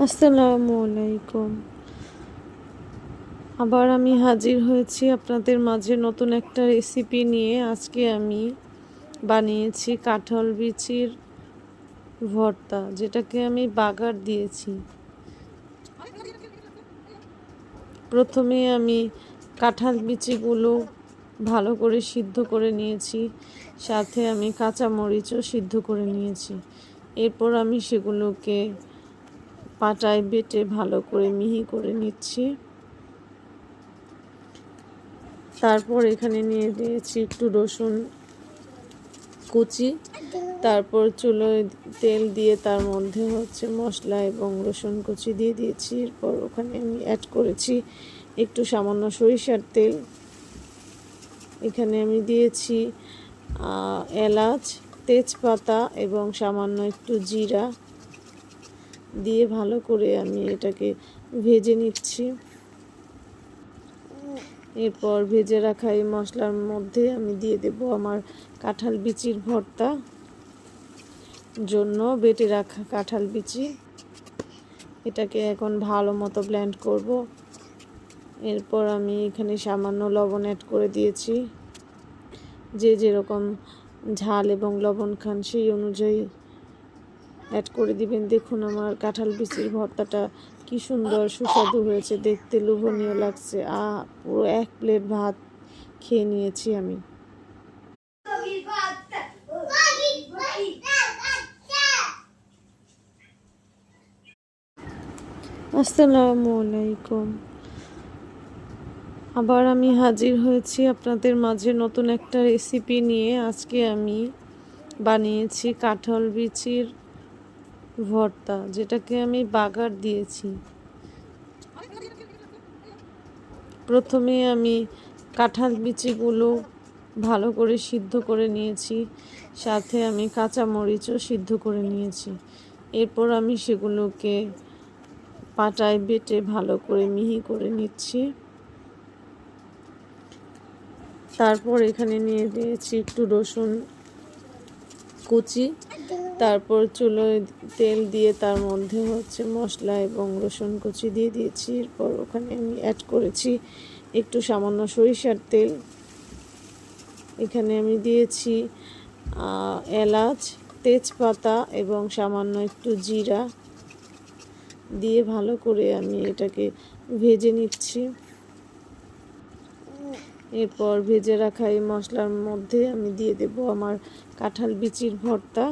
আসসালামু আলাইকুম। আবার আমি হাজির হয়েছি আপনাদের মাঝে নতুন একটা রেসিপি নিয়ে। আজকে আমি বানিয়েছি কাঁঠাল বিচির ভর্তা, যেটাকে আমি বাগার দিয়েছি। প্রথমে আমি কাঁঠাল বিচিগুলো ভালো করে সিদ্ধ করে নিয়েছি, সাথে আমি কাঁচা মরিচও সিদ্ধ করে নিয়েছি। এরপর আমি সেগুলোকে পাটায় বেটে ভালো করে মিহি করে নিচ্ছি। তারপর এখানে নিয়ে দিয়েছি একটু রসুন কুচি। তারপর চুলোয় তেল দিয়ে তার মধ্যে মশলা এবং রসুন কুচি দিয়ে দিয়েছি। এরপর ওখানে আমি অ্যাড করেছি একটু সামান্য সরিষার তেল। এখানে আমি দিয়েছি এলাচ, তেজপাতা এবং সামান্য একটু জিরা দিয়ে ভালো করে আমি এটাকে ভেজে নিচ্ছি। এরপর ভেজে রাখা এই মশলার মধ্যে আমি দিয়ে দেব আমার কাঁঠাল বিচির ভর্তা জন্য বেটে রাখা কাঁঠাল বিচি। এটাকে এখন ভালো মতো ব্লেন্ড করব। এরপর আমি এখানে সামান্য লবণ অ্যাড করে দিয়েছি। যে যেরকম ঝাল এবং লবণ খান সেই অনুযায়ী অ্যাড করে দিবেন। দেখুন আমার কাঁঠাল বিচির ভর্তাটা কি সুন্দর সুস্বাদু হয়েছে, দেখতে লোভনীয় লাগছে। পুরো 1 প্লেট ভাত খেয়ে নিয়েছি আমি। আসসালামু আলাইকুম। আবার আমি হাজির হয়েছি আপনাদের মাঝে নতুন একটা রেসিপি নিয়ে। আজকে আমি বানিয়েছি কাঁঠাল বিচির ভর্তা, যেটাকে আমি বাগার দিয়েছি। প্রথমে আমি কাঁঠাল বিচিগুলো ভালো করে সিদ্ধ করে নিয়েছি, সাথে আমি কাঁচা মরিচও সিদ্ধ করে নিয়েছি। এরপর আমি সেগুলোকে পাটায় বেটে ভালো করে মিহি করে নিচ্ছি। তারপর এখানে নিয়ে দিয়েছি একটু রসুন কুচি। তারপর চুলোয় তেল দিয়ে তার মধ্যে মশলা এবং রসুন কুচি দিয়ে দিয়েছি। এরপর ওখানে আমি অ্যাড করেছি একটু সামান্য সরিষার তেল। এখানে আমি দিয়েছি এলাচ, তেজপাতা এবং সামান্য একটু জিরা দিয়ে ভালো করে আমি এটাকে ভেজে নিচ্ছি। এরপর ভেজে রাখা এই মশলার মধ্যে আমি দিয়ে দেব আমার কাঁঠাল বিচির ভর্তা।